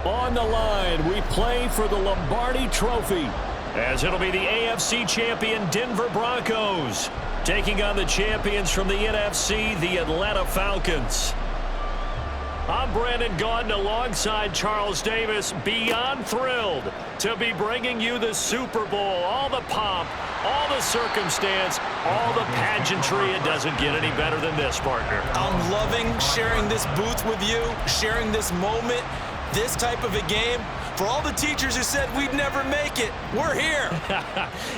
On the line, we play for the Lombardi Trophy, as it'll be the AFC champion Denver Broncos taking on the champions from the NFC, the Atlanta Falcons. I'm Brandon Gaudin alongside Charles Davis, beyond thrilled to be bringing you the Super Bowl. All the pomp, all the circumstance, all the pageantry. It doesn't get any better than this, partner. I'm loving sharing this booth with you, sharing this moment, this type of a game. For all the teachers who said we'd never make it, we're here.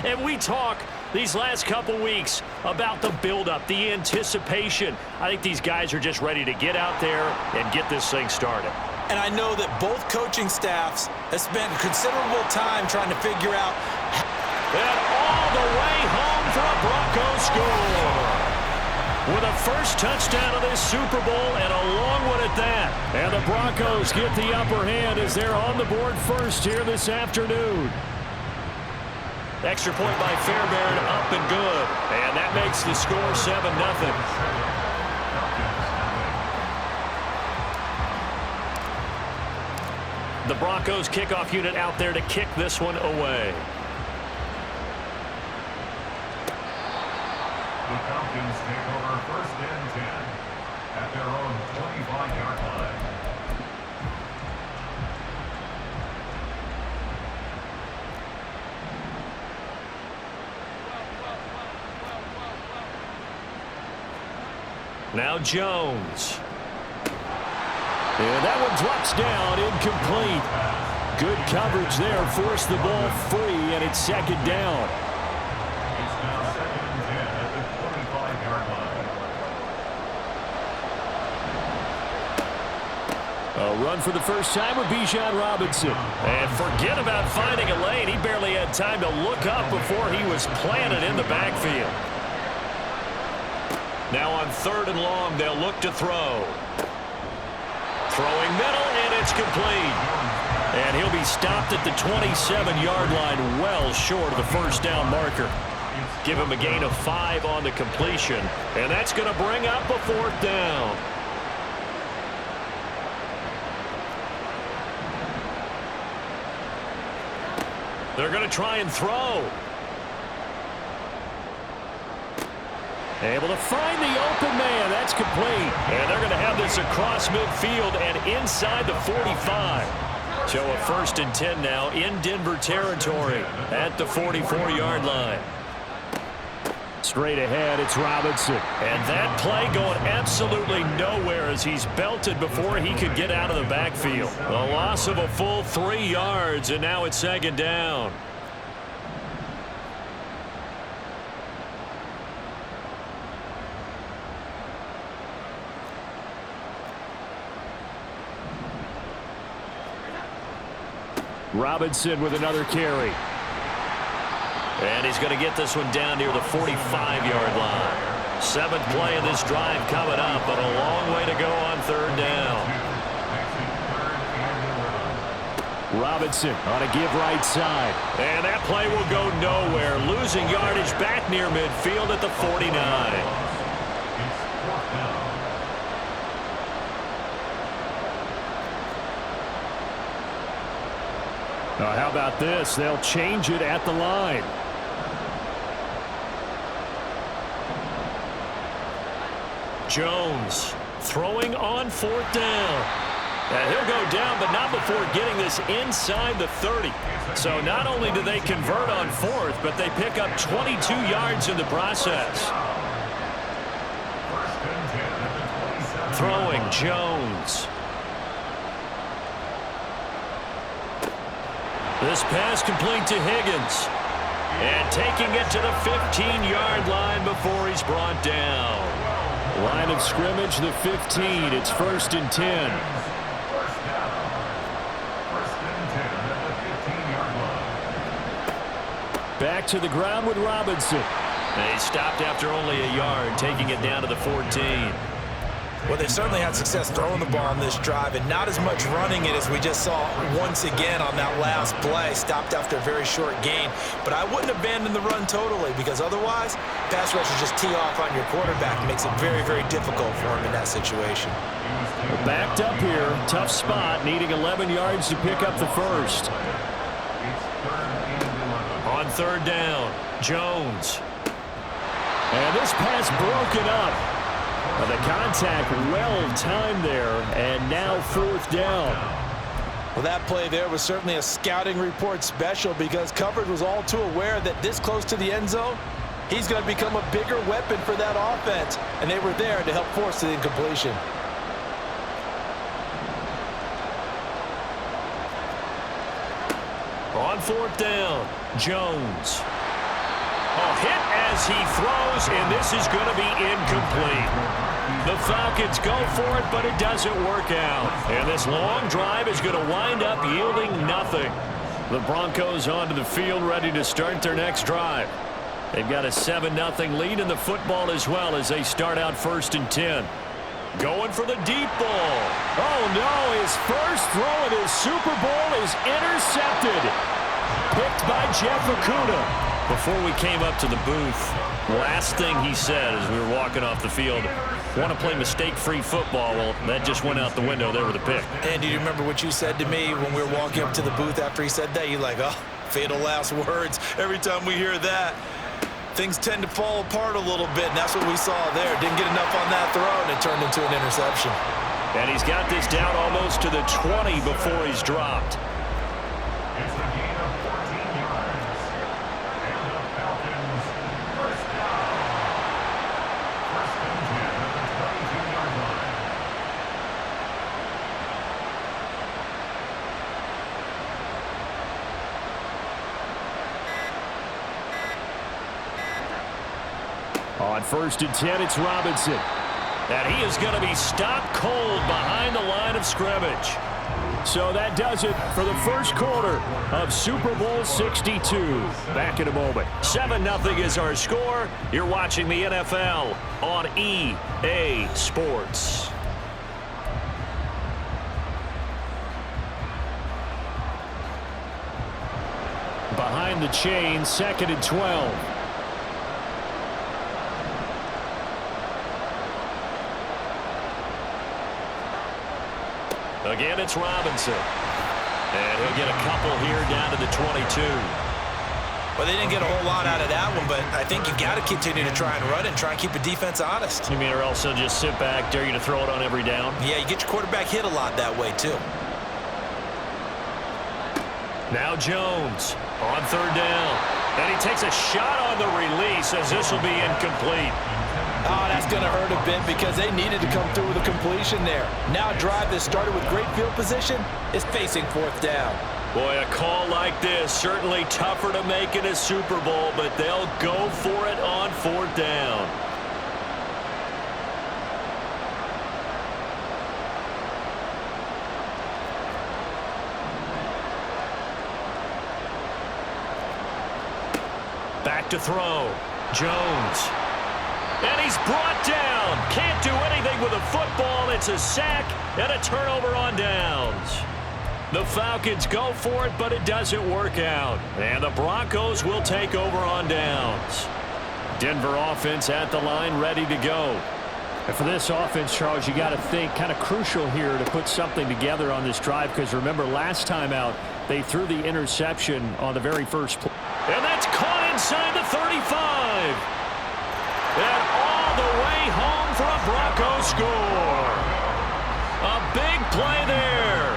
And we talk these last couple weeks about the buildup, the anticipation. I think these guys are just ready to get out there and get this thing started. And I know that both coaching staffs have spent considerable time trying to figure out. And all the way home for a Broncos score. With a first touchdown of this Super Bowl and a long one at that. And the Broncos get the upper hand as they're on the board first here this afternoon. Extra point by Fairbairn, up and good. And that makes the score 7-0. The Broncos kickoff unit out there to kick this one away. The Falcons take over 1st and 10 at their own 25-yard line. Now Jones. And that one drops down, incomplete. Good coverage there, forced the ball free, and it's 2nd down. It's now 2nd and 10 at the 25-yard line. A run for the first time with Bijan Robinson. And forget about finding a lane. He barely had time to look up before he was planted in the backfield. Now on 3rd and long, they'll look to throw. Throwing middle, and it's complete. And he'll be stopped at the 27-yard line, well short of the first down marker. Give him a gain of 5 on the completion, and that's going to bring up a 4th down. They're going to try and throw. Able to find the open man. That's complete. And they're going to have this across midfield and inside the 45. So a 1st and 10 now in Denver territory at the 44-yard line. Straight ahead, it's Robinson. And that play going absolutely nowhere as he's belted before he could get out of the backfield. A loss of a full 3 yards, and now it's 2nd down. Robinson with another carry. And he's going to get this one down near the 45-yard line. 7th play of this drive coming up, but a long way to go on 3rd down. Robinson on a give right side. And that play will go nowhere. Losing yardage back near midfield at the 49. How about this? They'll change it at the line. Jones throwing on 4th down. And he'll go down, but not before getting this inside the 30. So not only do they convert on 4th, but they pick up 22 yards in the process. Throwing Jones. This pass complete to Higgins. And taking it to the 15-yard line before he's brought down. Line of scrimmage, the 15. It's 1st and 10. Back to the ground with Robinson. And he stopped after only a yard, taking it down to the 14. Well, they certainly had success throwing the ball on this drive and not as much running it as we just saw once again on that last play. Stopped after a very short gain. But I wouldn't abandon the run totally because otherwise, pass rushers just tee off on your quarterback. It makes it very, very difficult for him in that situation. Backed up here. Tough spot. Needing 11 yards to pick up the first. On third down, Jones. And this pass broken up. The contact well timed there, and now fourth down. Well, that play there was certainly a scouting report special because coverage was all too aware that this close to the end zone, he's going to become a bigger weapon for that offense, and they were there to help force the incompletion. On fourth down, Jones. Hit as he throws, and this is going to be incomplete. The Falcons go for it, but it doesn't work out. And this long drive is going to wind up yielding nothing. The Broncos onto the field ready to start their next drive. They've got a 7-0 lead in the football as well as they start out 1st and 10. Going for the deep ball. Oh, no, his first throw in his Super Bowl is intercepted. Picked by Jeff Okudah. Before we came up to the booth, last thing he said as we were walking off the field, want to play mistake-free football. Well, that just went out the window there with a pick. And do you remember what you said to me when we were walking up to the booth after he said that? You're like, oh, fatal last words. Every time we hear that, things tend to fall apart a little bit, and that's what we saw there. Didn't get enough on that throw, and it turned into an interception. And he's got this down almost to the 20 before he's dropped. It's a gain of 14 yards. And the Falcons first down. 1st and 10 at the 22-yard line. On 1st and 10, it's Robinson. And he is going to be stopped cold behind the line of scrimmage. So that does it for the first quarter of Super Bowl 62. Back in a moment. 7-0 is our score. You're watching the NFL on EA Sports. Behind the chain, 2nd and 12. Again, it's Robinson. And he'll get a couple here down to the 22. Well, they didn't get a whole lot out of that one, but I think you got to continue to try and run it and try and keep the defense honest. You mean or else they'll just sit back, dare you to throw it on every down? Yeah, you get your quarterback hit a lot that way, too. Now Jones on 3rd down. And he takes a shot on the release as this will be incomplete. Oh, that's going to hurt a bit because they needed to come through with a completion there. Now a drive that started with great field position is facing 4th down. Boy, a call like this, certainly tougher to make in a Super Bowl, but they'll go for it on 4th down. Back to throw. Jones. And he's brought down. Can't do anything with a football. It's a sack and a turnover on downs. The Falcons go for it, but it doesn't work out. And the Broncos will take over on downs. Denver offense at the line, ready to go. And for this offense, Charles, you got to think kind of crucial here to put something together on this drive, because remember last time out, they threw the interception on the very first play. And that's caught inside the 35. And all the way home for a Bronco score. A big play there.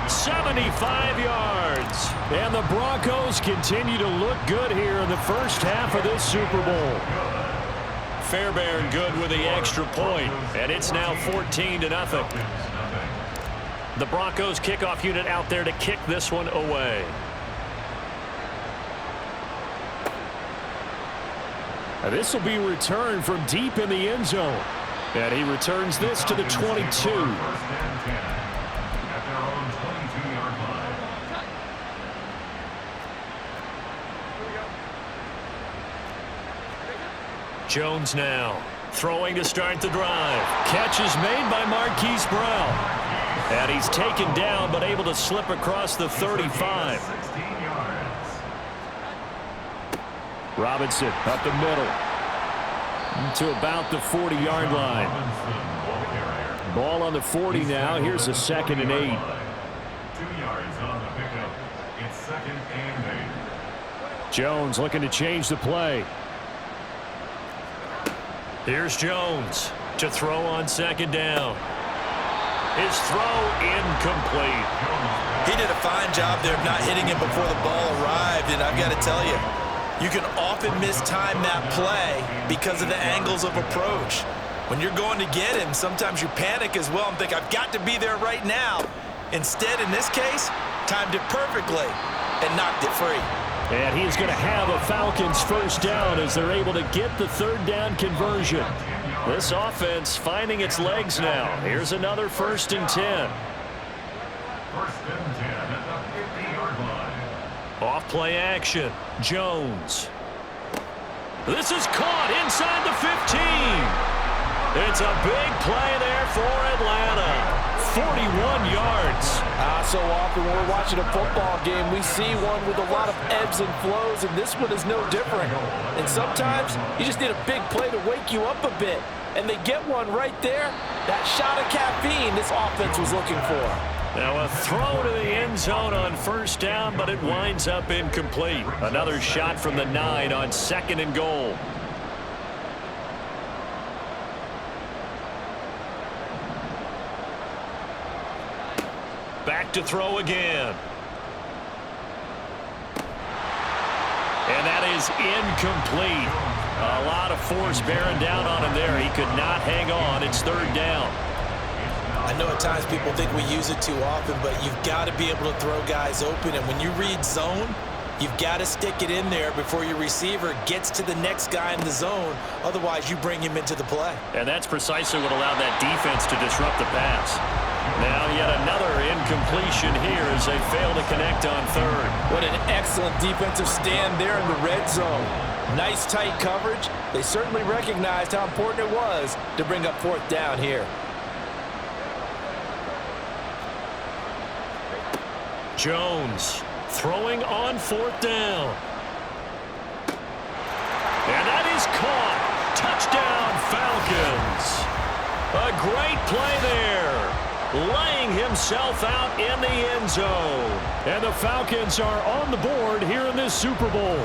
75 yards. And the Broncos continue to look good here in the first half of this Super Bowl. Fairbairn good with the extra point. And it's now 14-0. The Broncos kickoff unit out there to kick this one away. And this will be returned from deep in the end zone. And he returns this to the 22. At their own 22-yard line. Jones now throwing to start the drive. Catch is made by Marquise Brown. And he's taken down but able to slip across the 35. 16 yards. Robinson up the middle to about the 40-yard line. Ball on the 40 now. Here's a 2nd and 8. 2 yards on the pickup. It's 2nd and 8. Jones looking to change the play. Here's Jones to throw on 2nd down. His throw incomplete. He did a fine job there of not hitting him before the ball arrived, and I've got to tell you, you can often mistime that play because of the angles of approach. When you're going to get him, sometimes you panic as well and think, I've got to be there right now. Instead, in this case, timed it perfectly and knocked it free. And he's going to have a Falcons 1st down as they're able to get the 3rd down conversion. This offense finding its legs now. Here's another 1st and 10. 1st and 10 at the 50-yard line. Off play action. Jones. This is caught inside the 15. It's a big play there for Atlanta. 41 yards. So often when we're watching a football game, we see one with a lot of ebbs and flows, and this one is no different. And sometimes you just need a big play to wake you up a bit. And they get one right there. That shot of caffeine this offense was looking for. Now a throw to the end zone on 1st down, but it winds up incomplete. Another shot from the 9 on 2nd and goal. Back to throw again. And that is incomplete. A lot of force bearing down on him there. He could not hang on. It's 3rd down. I know at times people think we use it too often, but you've got to be able to throw guys open. And when you read zone, you've got to stick it in there before your receiver gets to the next guy in the zone. Otherwise, you bring him into the play. And that's precisely what allowed that defense to disrupt the pass. Now yet another incompletion here as they fail to connect on 3rd. What an excellent defensive stand there in the red zone. Nice tight coverage. They certainly recognized how important it was to bring up 4th down here. Jones throwing on 4th down. And that is caught. Touchdown, Falcons. A great play there. Laying himself out in the end zone. And the Falcons are on the board here in this Super Bowl.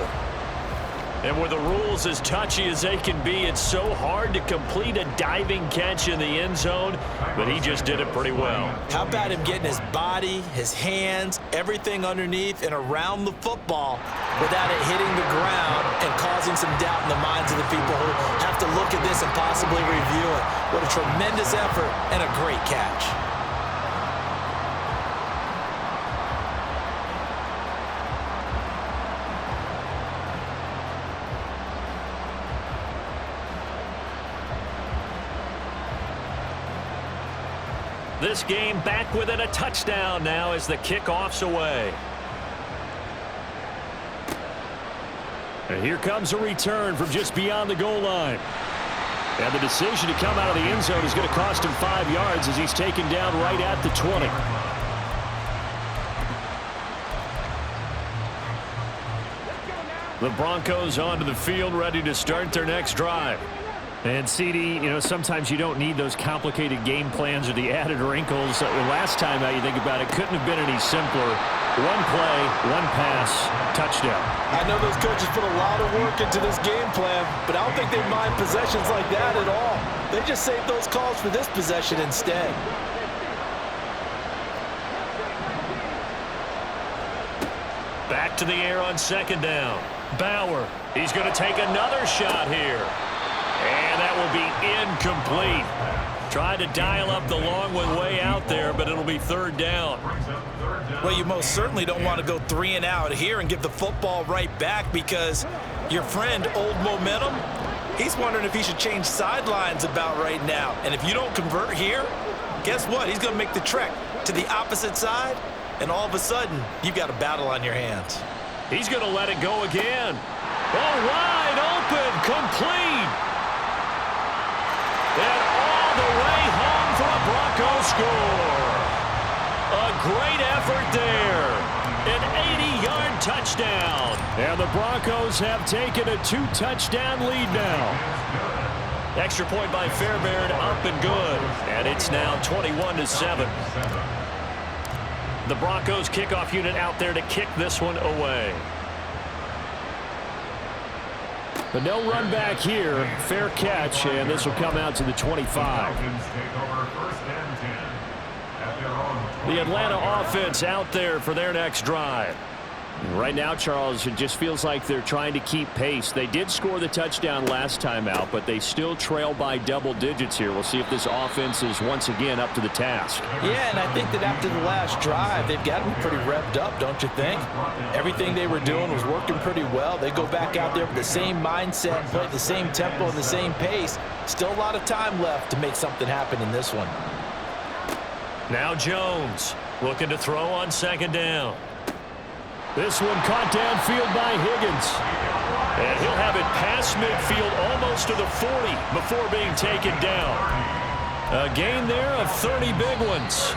And with the rules as touchy as they can be, it's so hard to complete a diving catch in the end zone, but he just did it pretty well. How about him getting his body, his hands, everything underneath and around the football without it hitting the ground and causing some doubt in the minds of the people who have to look at this and possibly review it. What a tremendous effort and a great catch. This game back within a touchdown now as the kickoff's away. And here comes a return from just beyond the goal line. And the decision to come out of the end zone is going to cost him 5 yards as he's taken down right at the 20. The Broncos onto the field, ready to start their next drive. And CD, sometimes you don't need those complicated game plans or the added wrinkles. Last time out, you think about it, couldn't have been any simpler. One play, one pass, touchdown. I know those coaches put a lot of work into this game plan, but I don't think they mind possessions like that at all. They just save those calls for this possession instead. Back to the air on 2nd down. Bauer, he's going to take another shot here. And that will be incomplete. Tried to dial up the long one way out there, but it'll be 3rd down. Well, you most certainly don't want to go 3 and out here and give the football right back because your friend, Old Momentum, he's wondering if he should change sidelines about right now. And if you don't convert here, guess what? He's going to make the trek to the opposite side, and all of a sudden, you've got a battle on your hands. He's going to let it go again. Oh, wide open, complete. And all the way home for a Broncos score. A great effort there. An 80-yard touchdown. And the Broncos have taken a 2-touchdown lead now. Extra point by Fairbairn, up and good. And it's now 21-7. The Broncos kickoff unit out there to kick this one away. But no run back here. Fair catch, and this will come out to the 25. The Atlanta offense out there for their next drive. Right now, Charles, it just feels like they're trying to keep pace. They did score the touchdown last time out, but they still trail by double digits here. We'll see if this offense is once again up to the task. Yeah, and I think that after the last drive, they've got to be pretty revved up, don't you think? Everything they were doing was working pretty well. They go back out there with the same mindset, play at the same tempo and the same pace. Still a lot of time left to make something happen in this one. Now Jones looking to throw on second down. This one caught downfield by Higgins. And he'll have it past midfield almost to the 40 before being taken down. A gain there of 30 big ones.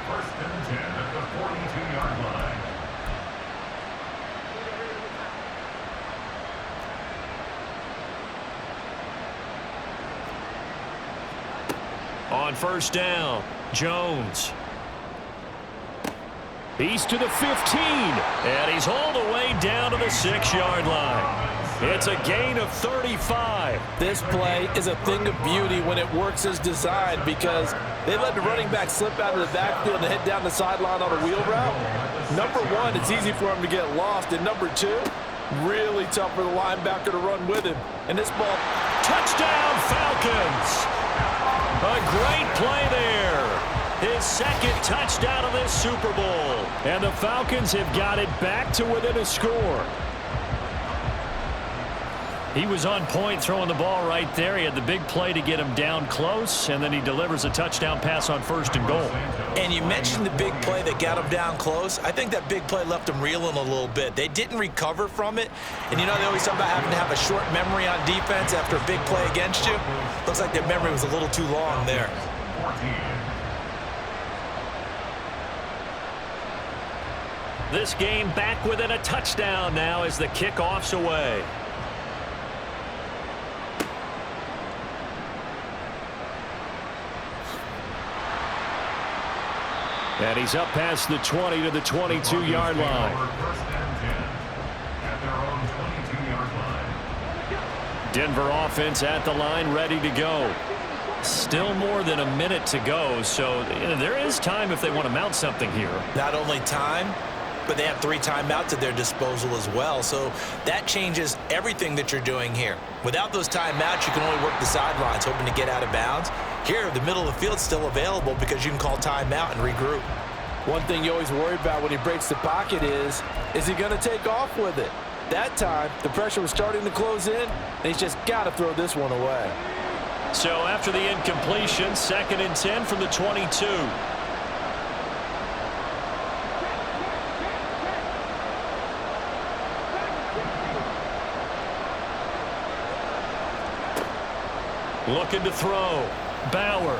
First and 10 at the 42-yard line. On first down, Jones. He's to the 15, and he's hauled away down to the 6-yard line. It's a gain of 35. This play is a thing of beauty when it works as designed because they let the running back slip out of the backfield and head down the sideline on a wheel route. Number one, it's easy for him to get lost, and number two, really tough for the linebacker to run with him. And this ball, touchdown Falcons! A great play there. His second touchdown of this Super Bowl. And the Falcons have got it back to within a score. He was on point throwing the ball right there. He had the big play to get him down close, and then he delivers a touchdown pass on first and goal. And you mentioned the big play that got him down close. I think that big play left him reeling a little bit. They didn't recover from it. And you know they always talk about having to have a short memory on defense after a big play against you. Looks like their memory was a little too long there. 14. This game back within a touchdown now as the kickoff's away. And he's up past the 20 to the 22-yard line. First and 10 at their own 22-yard line. Denver offense at the line, ready to go. Still more than a minute to go, so there is time if they want to mount something here. Not only time, but they have 3 timeouts at their disposal as well. So that changes everything that you're doing here. Without those timeouts, you can only work the sidelines, hoping to get out of bounds. Here, the middle of the field's still available because you can call timeout and regroup. one thing you always worry about when he breaks the pocket is he going to take off with it? That time, the pressure was starting to close in, and he's just got to throw this one away. So after the incompletion, 2nd and 10 from the 22. Looking to throw. Bauer.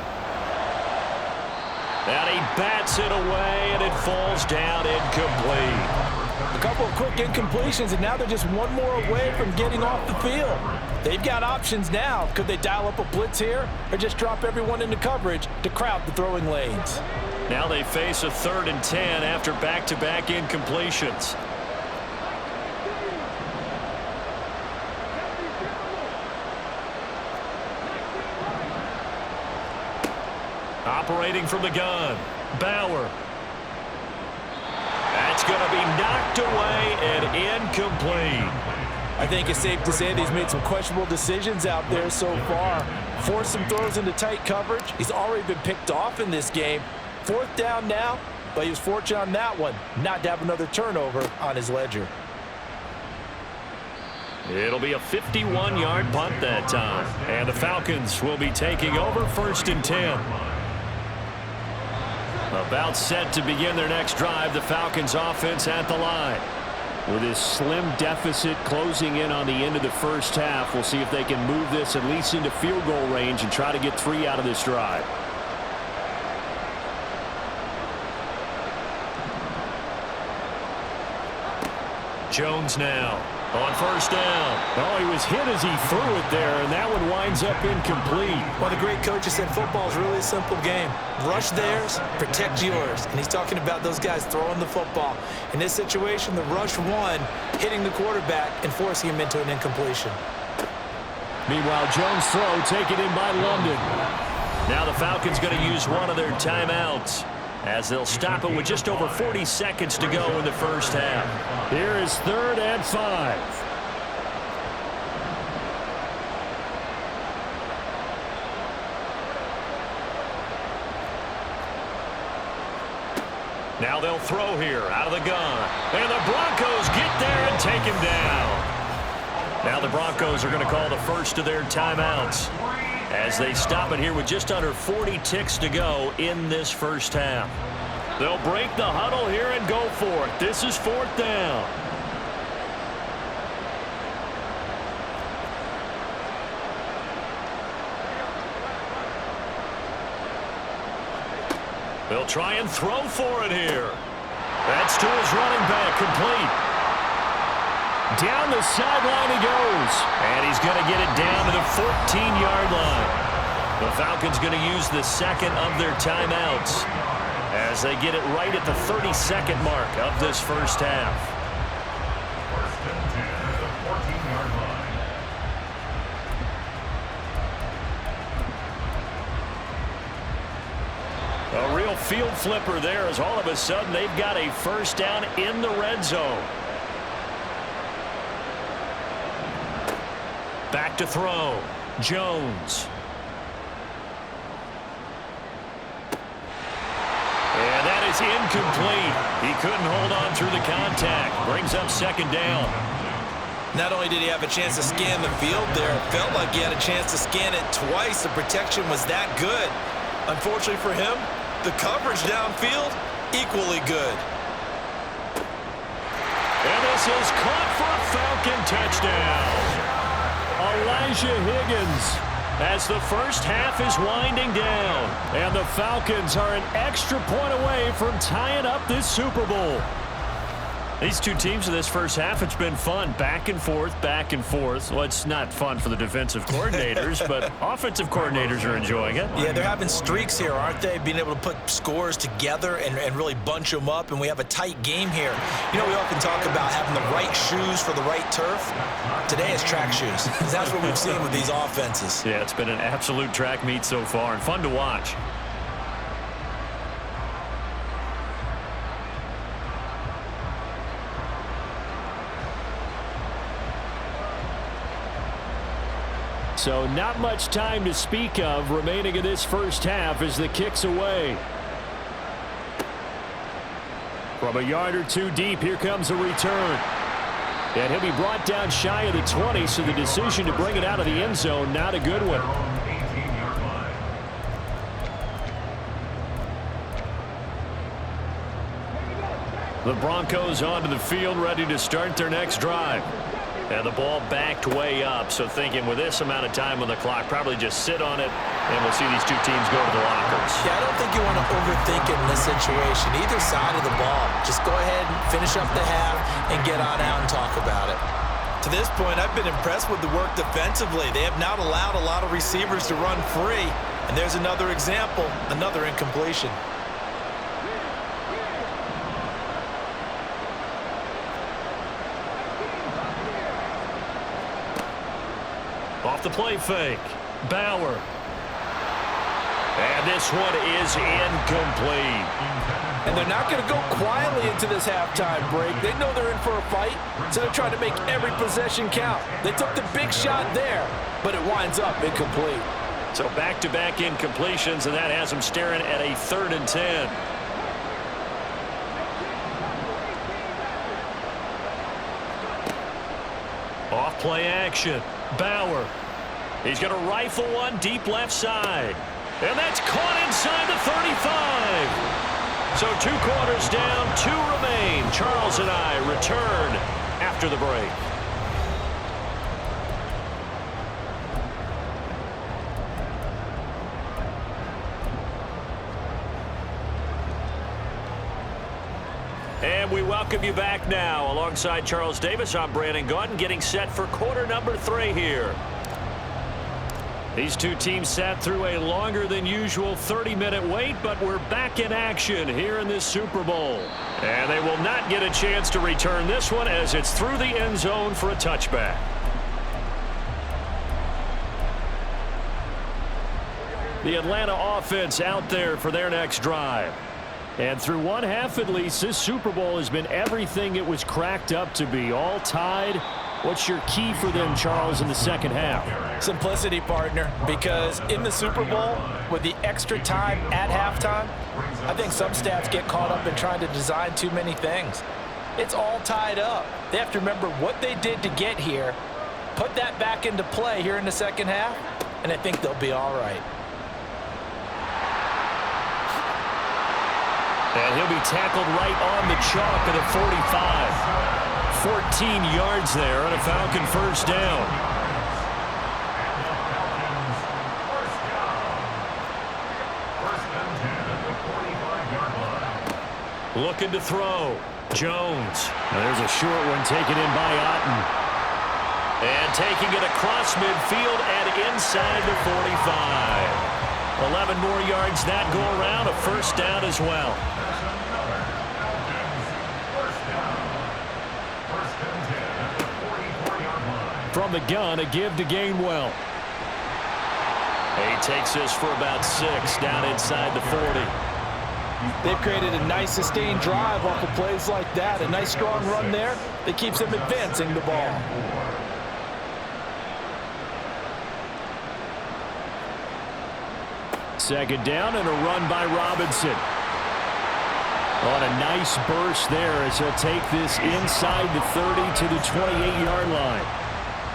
And he bats it away, and it falls down incomplete. A couple of quick incompletions, and now they're just one more away from getting off the field. They've got options now. Could they dial up a blitz here or just drop everyone into coverage to crowd the throwing lanes? Now they face a 3rd and 10 after back-to-back incompletions. Operating from the gun, Bauer. That's going to be knocked away and incomplete. I think it's safe to say that he's made some questionable decisions out there so far. Forced some throws into tight coverage. He's already been picked off in this game. 4th down now, but he was fortunate on that one not to have another turnover on his ledger. It'll be a 51-yard punt that time. And the Falcons will be taking over 1st and 10. About set to begin their next drive, the Falcons offense at the line. With this slim deficit closing in on the end of the first half, we'll see if they can move this at least into field goal range and try to get 3 out of this drive. Jones now. On first down. Oh, he was hit as he threw it there, and that one winds up incomplete. One of the great coaches said football is really a simple game. Rush theirs, protect yours. And he's talking about those guys throwing the football. In this situation, the rush won, hitting the quarterback and forcing him into an incompletion. Meanwhile, Jones' throw taken in by London. Now the Falcons going to use one of their timeouts as they'll stop it with just over 40 seconds to go in the first half. Here is 3rd and 5. Now they'll throw here out of the gun. And the Broncos get there and take him down. Now the Broncos are going to call the first of their timeouts as they stop it here with just under 40 ticks to go in this first half. They'll break the huddle here and go for it. This is 4th down. They'll try and throw for it here. That's to his running back, complete. Down the sideline he goes. And he's going to get it down to the 14-yard line. The Falcons going to use the second of their timeouts as they get it right at the 32nd mark of this first half. First and 10 at the 14-yard line. A real field flipper there as all of a sudden they've got a first down in the red zone. Back to throw. Jones. And that is incomplete. He couldn't hold on through the contact. Brings up second down. Not only did he have a chance to scan the field there, it felt like he had a chance to scan it twice. The protection was that good. Unfortunately for him, the coverage downfield, equally good. And this is caught for a Falcon touchdown. Elijah Higgins as the first half is winding down. And the Falcons are an extra point away from tying up this Super Bowl. These two teams in this first half, it's been fun. Back and forth, back and forth. Well, it's not fun for the defensive coordinators, but offensive coordinators are enjoying it. Yeah, they're having streaks here, aren't they? Being able to put scores together and really bunch them up, and we have a tight game here. You know, we often talk about having the right shoes for the right turf. Today is track shoes. That's what we've seen with these offenses. Yeah, it's been an absolute track meet so far and fun to watch. So not much time to speak of remaining in this first half as the kick's away. From a yard or two deep, here comes a return. And he'll be brought down shy of the 20, so the decision to bring it out of the end zone, not a good one. 18-yard line. The Broncos onto the field, ready to start their next drive. And the ball backed way up, so thinking with this amount of time on the clock, probably just sit on it, and we'll see these two teams go to the lockers. Yeah, I don't think you want to overthink it in this situation. Either side of the ball. Just go ahead and finish up the half and get on out and talk about it. To this point, I've been impressed with the work defensively. They have not allowed a lot of receivers to run free. And there's another example, another incompletion. Off the play fake. Bauer. And this one is incomplete. And they're not going to go quietly into this halftime break. They know they're in for a fight, so they're trying to make every possession count. They took the big shot there, but it winds up incomplete. So back-to-back incompletions, and that has them staring at a 3rd and 10. Off play action. Bauer. He's going to rifle one deep left side. And that's caught inside the 35. So 2 quarters down, 2 remain. Charles and I return after the break. And we welcome you back now. Alongside Charles Davis, I'm Brandon Gaudin, getting set for quarter number 3 here. These two teams sat through a longer than usual 30-minute wait, but we're back in action here in this Super Bowl. And they will not get a chance to return this one as it's through the end zone for a touchback. The Atlanta offense out there for their next drive. And through one half at least, this Super Bowl has been everything it was cracked up to be. All tied. What's your key for them, Charles, in the second half? Simplicity, partner, because in the Super Bowl, with the extra time at halftime, I think some staffs get caught up in trying to design too many things. It's all tied up. They have to remember what they did to get here, put that back into play here in the second half, and I think they'll be all right. And he'll be tackled right on the chalk of the 45. 14 yards there on a Falcon first down. Looking to throw. Jones. Now there's a short one taken in by Otten. And taking it across midfield and inside the 45. 11 more yards that go around, a first down as well. From the gun, a give to Gainwell. He takes this for about 6 down inside the 40. They've created a nice sustained drive off of plays like that. A nice strong run there that keeps them advancing the ball. Second down and a run by Robinson. On a nice burst there as he'll take this inside the 30 to the 28-yard line.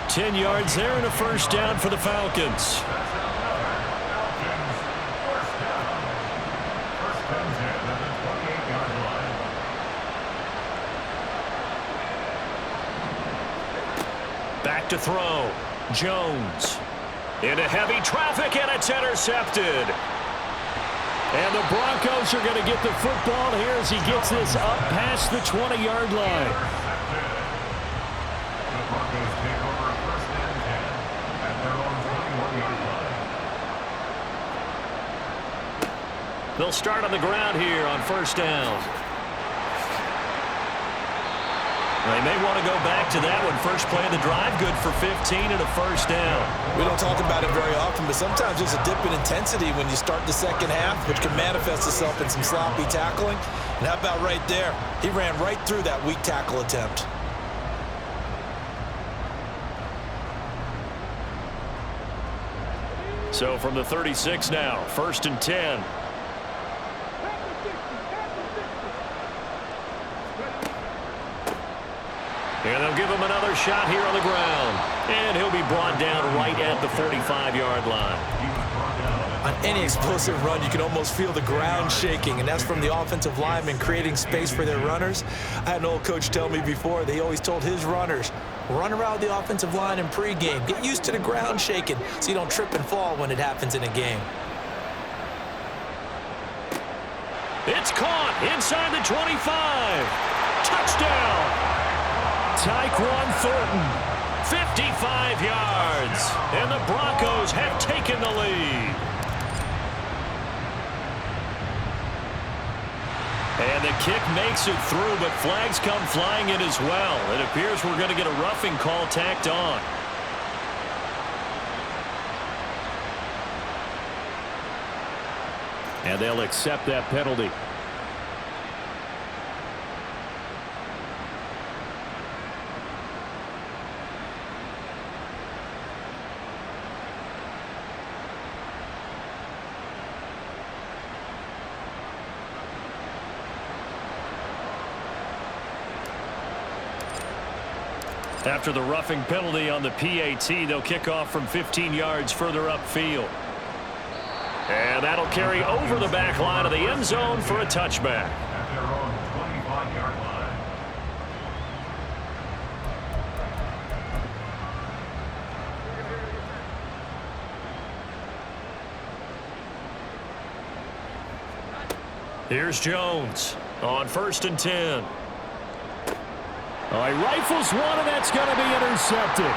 10 yards there and a first down for the Falcons. Back to throw. Jones. Into heavy traffic, and it's intercepted. And the Broncos are going to get the football here as he gets this up past the 20-yard line. They'll start on the ground here on first down. They may want to go back to that one. First play of the drive, good for 15 and a first down. We don't talk about it very often, but sometimes there's a dip in intensity when you start the second half, which can manifest itself in some sloppy tackling. And how about right there? He ran right through that weak tackle attempt. So from the 36 now, first and 10. And they'll give him another shot here on the ground. And he'll be brought down right at the 45-yard line. On any explosive run, you can almost feel the ground shaking, and that's from the offensive linemen creating space for their runners. I had an old coach tell me before, they always told his runners, run around the offensive line in pregame. Get used to the ground shaking so you don't trip and fall when it happens in a game. It's caught inside the 25. Touchdown. Tyquan Thornton. 55 yards. And the Broncos have taken the lead. And the kick makes it through, but flags come flying in as well. It appears we're going to get a roughing call tacked on. And they'll accept that penalty. After the roughing penalty on the PAT, they'll kick off from 15 yards further upfield. And that'll carry over the back line of the end zone for a touchback. At their own 25-yard line. Here's Jones. On 1st and 10. All right, rifles one, and that's going to be intercepted.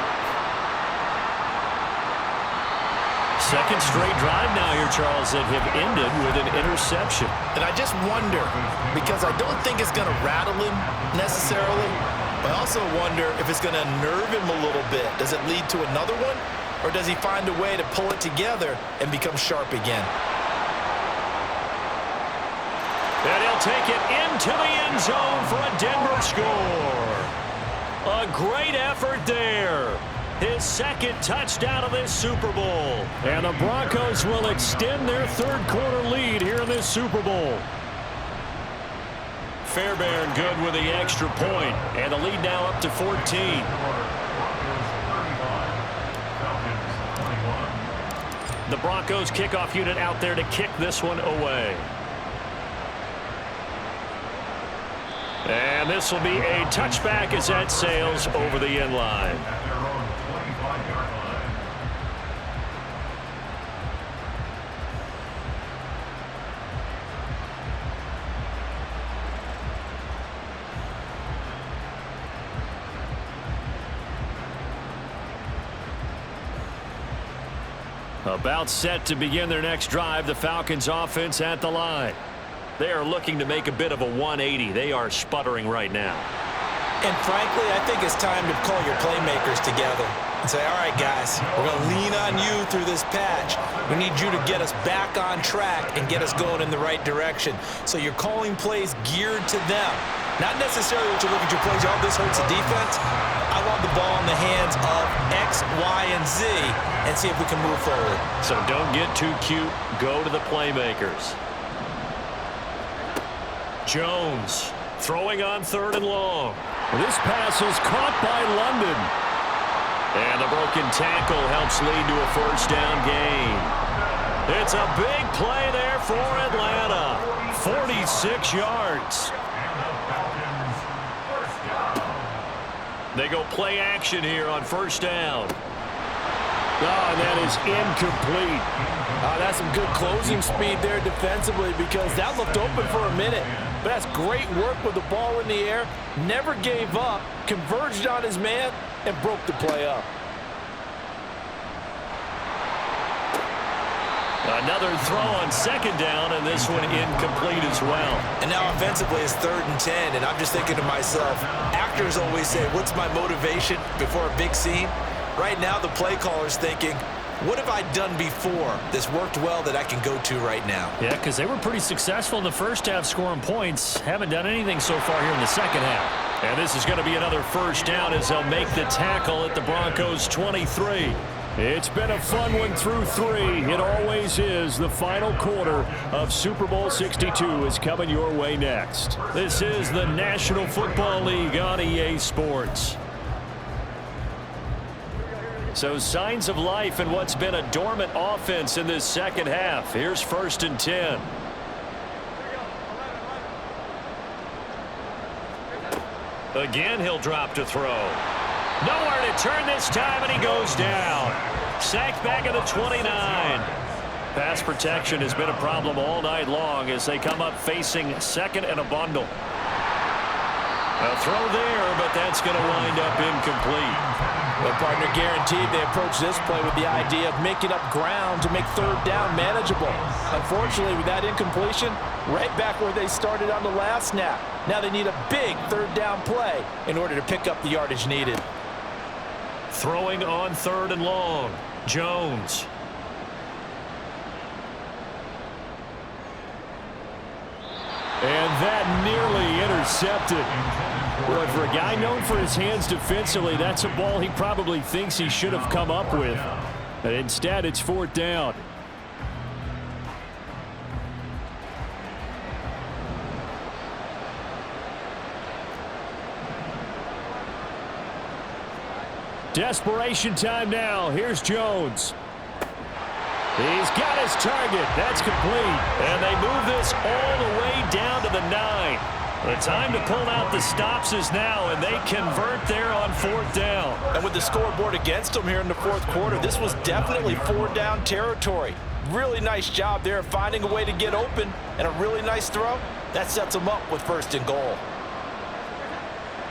Second straight drive now here, Charles, that have ended with an interception. And I just wonder, because I don't think it's going to rattle him necessarily, but I also wonder if it's going to nerve him a little bit. Does it lead to another one, or does he find a way to pull it together and become sharp again? And he'll take it into the end zone for a Denver score. A great effort there. His second touchdown of this Super Bowl. And the Broncos will extend their third-quarter lead here in this Super Bowl. Fairbairn good with the extra point, and the lead now up to 14. The Broncos kickoff unit out there to kick this one away. And this will be a touchback as that sails over the end line. About set to begin their next drive, the Falcons offense at the line. They are looking to make a bit of a 180. They are sputtering right now. And frankly, I think it's time to call your playmakers together and say, all right, guys, we're going to lean on you through this patch. We need you to get us back on track and get us going in the right direction. So you're calling plays geared to them. Not necessarily that you look at your plays, oh, this hurts the defense. I want the ball in the hands of X, Y, and Z and see if we can move forward. So don't get too cute. Go to the playmakers. Jones throwing on 3rd and long. This pass is caught by London. And the broken tackle helps lead to a 1st down gain. It's a big play there for Atlanta. 46 yards. They go play action here on 1st down. Oh, and that is incomplete. That's some good closing speed there defensively, because that looked open for a minute. But that's great work with the ball in the air. Never gave up, converged on his man, and broke the play up. Another throw on 2nd down, and this one incomplete as well. And now offensively it's 3rd and 10, and I'm just thinking to myself, actors always say, what's my motivation before a big scene? Right now the play caller's thinking, what have I done before this worked well that I can go to right now? Yeah, because they were pretty successful in the first half scoring points. Haven't done anything so far here in the second half. And this is going to be another 1st down as they'll make the tackle at the Broncos 23. It's been a fun one through 3. It always is. The final quarter of Super Bowl 62 is coming your way next. This is the National Football League on EA Sports. So signs of life in what's been a dormant offense in this second half. Here's 1st and 10. Again, he'll drop to throw. Nowhere to turn this time, and he goes down. Sacked back at the 29. Pass protection has been a problem all night long as they come up facing 2nd and a bundle. A throw there, but that's going to wind up incomplete. Well, partner, guaranteed they approach this play with the idea of making up ground to make 3rd down manageable. Unfortunately, with that incompletion, right back where they started on the last snap. Now they need a big 3rd down play in order to pick up the yardage needed. Throwing on 3rd and long, Jones. And that nearly intercepted. Boy, for a guy known for his hands defensively, that's a ball he probably thinks he should have come up with. But instead, it's 4th down. Desperation time now. Here's Jones. He's got his target. That's complete. And they move this all the way down to the 9. The time to pull out the stops is now, and they convert there on 4th down. And with the scoreboard against them here in the 4th quarter, this was definitely 4th down territory. Really nice job there of finding a way to get open, and a really nice throw That sets them up with 1st and goal.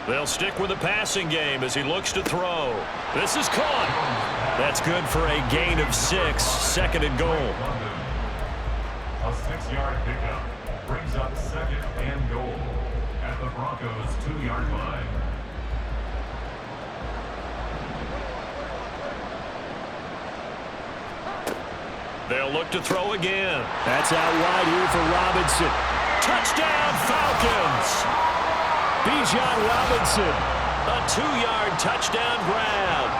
They'll stick with the passing game as he looks to throw. This is caught. That's good for a gain of 6, 2nd and goal. A 6-yard pickup brings up 2nd and goal at the Broncos' 2-yard line. They'll look to throw again. That's out wide here for Robinson. Touchdown, Falcons! Bijan Robinson. A 2-yard touchdown grab.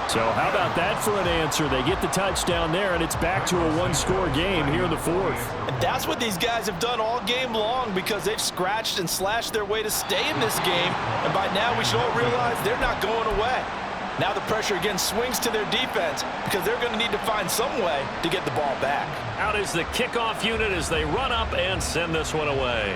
So how about that for an answer? They get the touchdown there, and it's back to a 1-score game here in the 4th. And that's what these guys have done all game long because they've scratched and slashed their way to stay in this game. And by now we should all realize they're not going away. Now the pressure again swings to their defense because they're going to need to find some way to get the ball back. Out is the kickoff unit as they run up and send this one away.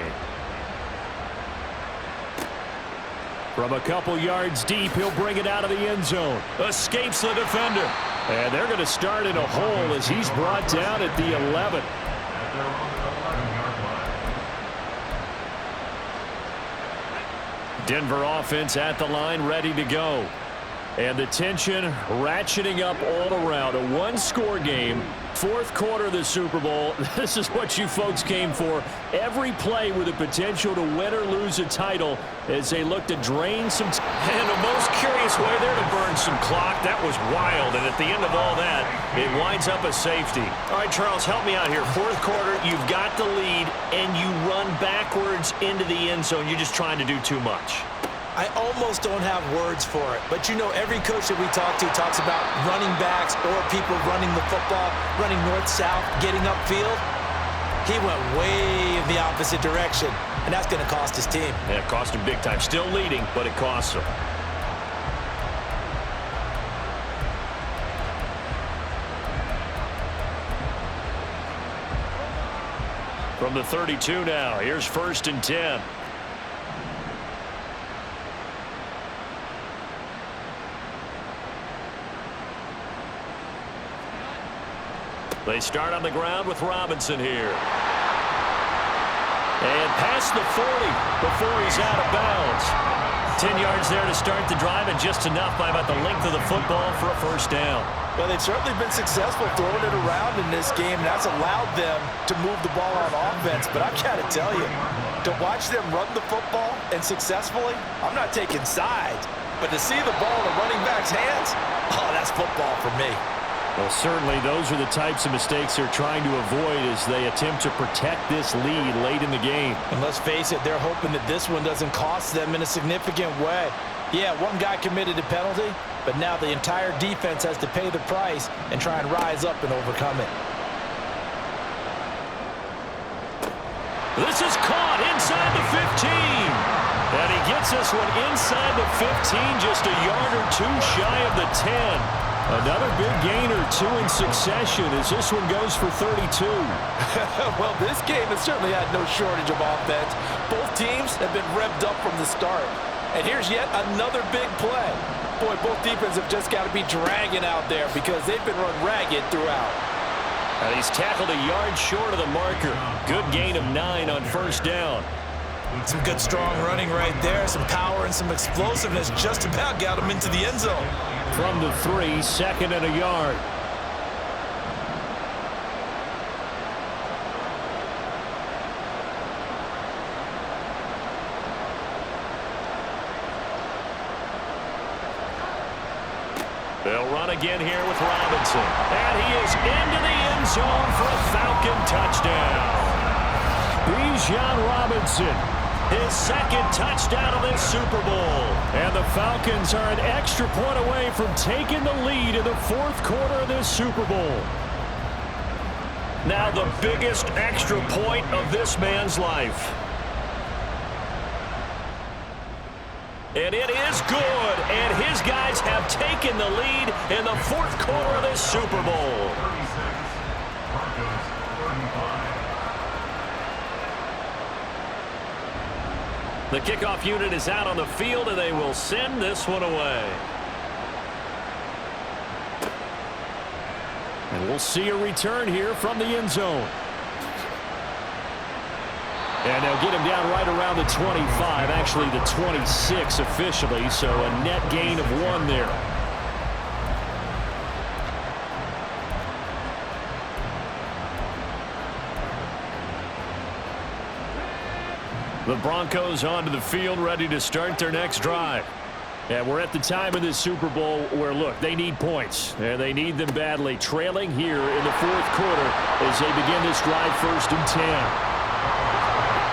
From a couple yards deep, he'll bring it out of the end zone. Escapes the defender. And they're going to start in a hole as he's brought down at the 11. At their own 11-yard line. Denver offense at the line, ready to go. And the tension ratcheting up all around. A 1-score game, 4th quarter of the Super Bowl. This is what you folks came for. Every play with the potential to win or lose a title as they look to drain some time. And the most curious way there to burn some clock. That was wild. And at the end of all that, it winds up a safety. All right, Charles, help me out here. 4th quarter, you've got the lead, and you run backwards into the end zone. You're just trying to do too much. I almost don't have words for it. But, you know, every coach that we talk to talks about running backs or people running the football, running north-south, getting upfield. He went way in the opposite direction, and that's going to cost his team. Yeah, it cost him big time. Still leading, but it costs him. From the 32 now, here's 1st and 10. They start on the ground with Robinson here. And past the 40 before he's out of bounds. 10 yards there to start the drive, and just enough by about the length of the football for a 1st down. Well, they've certainly been successful throwing it around in this game, and that's allowed them to move the ball on offense. But I've got to tell you, to watch them run the football and successfully, I'm not taking sides. But to see the ball in the running back's hands, oh, that's football for me. Well, certainly those are the types of mistakes they're trying to avoid as they attempt to protect this lead late in the game. And let's face it, they're hoping that this one doesn't cost them in a significant way. Yeah, one guy committed a penalty, but now the entire defense has to pay the price and try and rise up and overcome it. This is caught inside the 15. And he gets this one inside the 15, just a yard or two shy of the 10. Another big gain or 2 in succession as this one goes for 32. Well, this game has certainly had no shortage of offense. Both teams have been revved up from the start. And here's yet another big play. Boy, both defenses have just got to be dragging out there because they've been run ragged throughout. And he's tackled a yard short of the marker. Good gain of 9 on 1st down. Some good, strong running right there. Some power and some explosiveness just about got him into the end zone. From the 3, 2nd and a yard. They'll run again here with Robinson. And he is into the end zone for a Falcon touchdown. Bijan Robinson. His 2nd touchdown of this Super Bowl. And the Falcons are an extra point away from taking the lead in the 4th quarter of this Super Bowl. Now the biggest extra point of this man's life. And it is good. And his guys have taken the lead in the 4th quarter of this Super Bowl. 36. Broncos 35. The kickoff unit is out on the field, and they will send this one away. And we'll see a return here from the end zone. And they'll get him down right around the 25, actually the 26 officially, so a net gain of 1 there. The Broncos onto the field, ready to start their next drive. And we're at the time of this Super Bowl where, look, they need points, and they need them badly. Trailing here in the 4th quarter as they begin this drive, 1st and 10.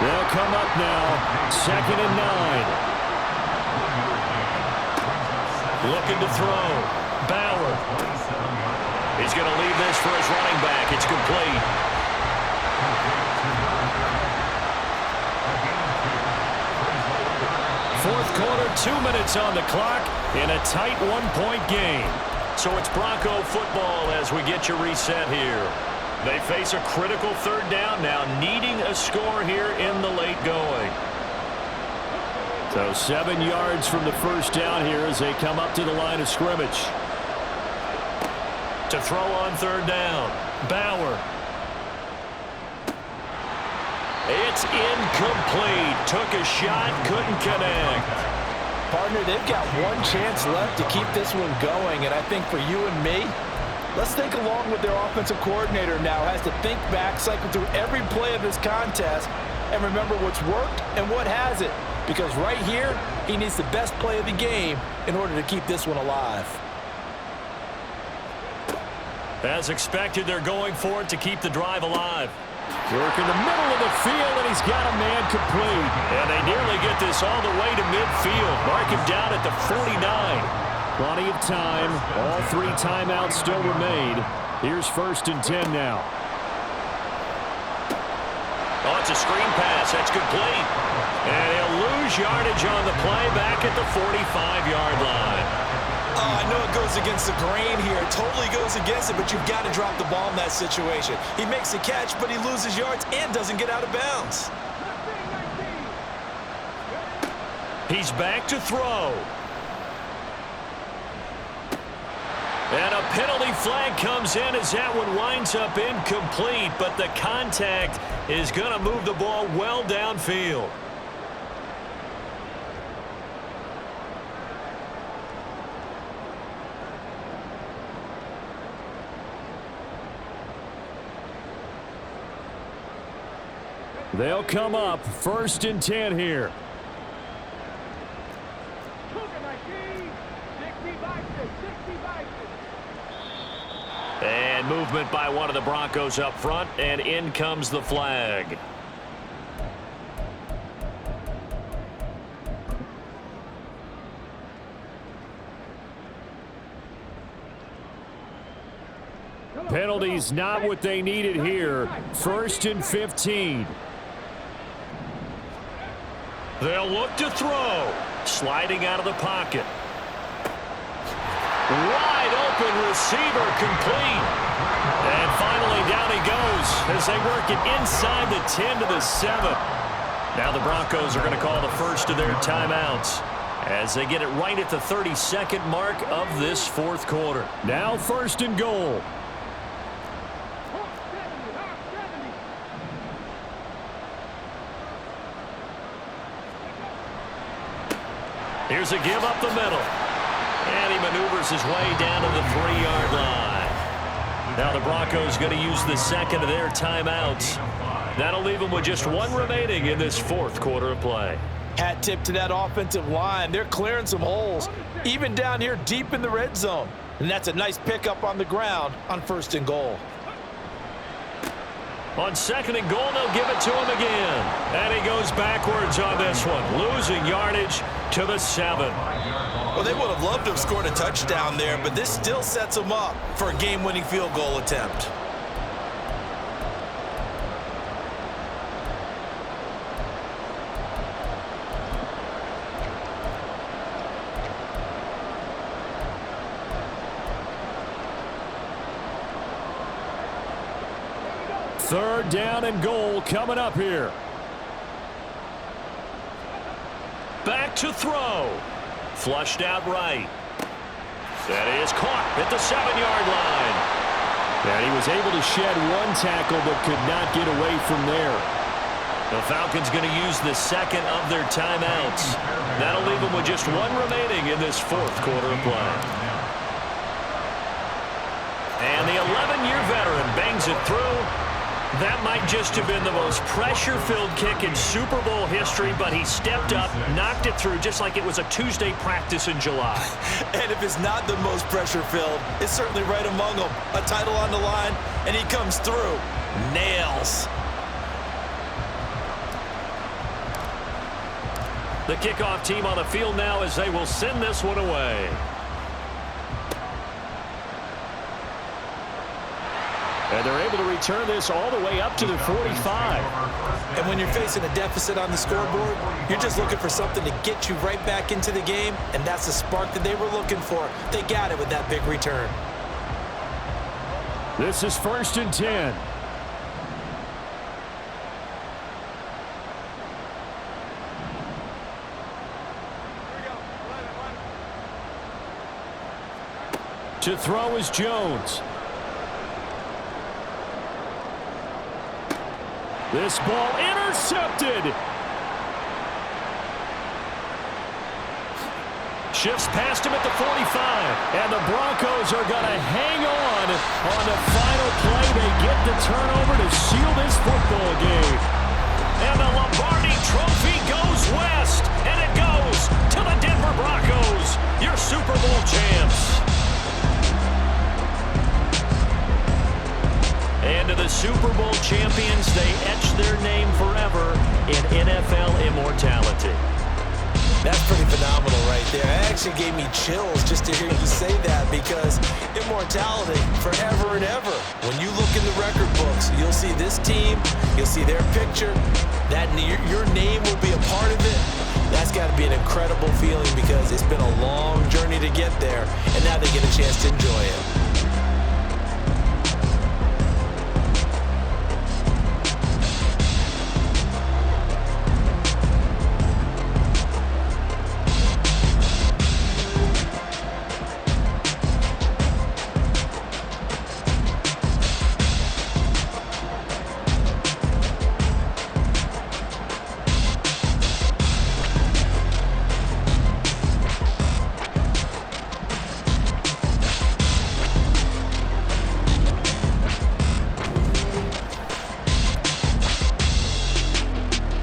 They'll come up now, 2nd and 9. Looking to throw. Bauer. He's going to leave this for his running back. It's complete. Fourth quarter, 2 minutes on the clock in a tight 1-point game. So it's Bronco football as we get you reset here. They face a critical 3rd down now, needing a score here in the late going. So 7 yards from the first down here as they come up to the line of scrimmage. To throw on 3rd down, Bauer. It's incomplete. Took a shot, couldn't connect. Partner, they've got 1 chance left to keep this one going, and I think for you and me, let's think along with their offensive coordinator now. Has to think back, cycle through every play of this contest, and remember what's worked and what hasn't. Because right here, he needs the best play of the game in order to keep this one alive. As expected, they're going for it to keep the drive alive. Work in the middle of the field, and he's got a man complete. And they nearly get this all the way to midfield. Mark him down at the 49. Plenty of time. All 3 timeouts still remain. Here's 1st and 10 now. Oh, it's a screen pass. That's complete. And he'll lose yardage on the play back at the 45-yard line. Oh, I know it goes against the grain here. It totally goes against it, but you've got to drop the ball in that situation. He makes a catch, but he loses yards and doesn't get out of bounds. He's back to throw. And a penalty flag comes in as that one winds up incomplete, but the contact is going to move the ball well downfield. They'll come up 1st and 10 here. And movement by one of the Broncos up front, and in comes the flag. Penalties not what they needed here. 1st and 15. They'll look to throw. Sliding out of the pocket. Wide open receiver, complete. And finally down he goes as they work it inside the 10 to the 7. Now the Broncos are going to call the first of their timeouts as they get it right at the 32nd mark of this 4th quarter. Now 1st and goal. Here's a give up the middle. And he maneuvers his way down to the 3-yard line. Now the Broncos going to use the 2nd of their timeouts. That'll leave them with just 1 remaining in this 4th quarter of play. Hat tip to that offensive line. They're clearing some holes, even down here deep in the red zone. And that's a nice pickup on the ground on 1st and goal. On 2nd and goal, they'll give it to him again. And he goes backwards on this one, losing yardage to the 7. Well, they would have loved to have scored a touchdown there, but this still sets them up for a game-winning field goal attempt. Third down and goal coming up here. Back to throw. Flushed out right. That is caught at the 7-yard line. And he was able to shed 1 tackle but could not get away from there. The Falcons going to use the second of their timeouts. That'll leave them with just one remaining in this fourth quarter of play. And the 11-year veteran bangs it through. That might just have been the most pressure-filled kick in Super Bowl history, but he stepped up, knocked it through just like it was a Tuesday practice in July. And if it's not the most pressure-filled, it's certainly right among them. A title on the line, and he comes through. Nails. The kickoff team on the field now as they will send this one away. And they're able to return this all the way up to the 45. And when you're facing a deficit on the scoreboard, you're just looking for something to get you right back into the game, and that's the spark that they were looking for. They got it with that big return. This is 1st and 10. To throw is Jones. This ball intercepted. Shifts past him at the 45. And the Broncos are going to hang on the final play. They get the turnover to seal this football game. And the Lombardi Trophy goes west. And it goes to the Denver Broncos, your Super Bowl champs. And to the Super Bowl champions, they etch their name forever in NFL immortality. That's pretty phenomenal right there. It actually gave me chills just to hear you say that, because immortality forever and ever. When you look in the record books, you'll see this team, you'll see their picture, that your name will be a part of it. That's got to be an incredible feeling, because it's been a long journey to get there, and now they get a chance to enjoy it.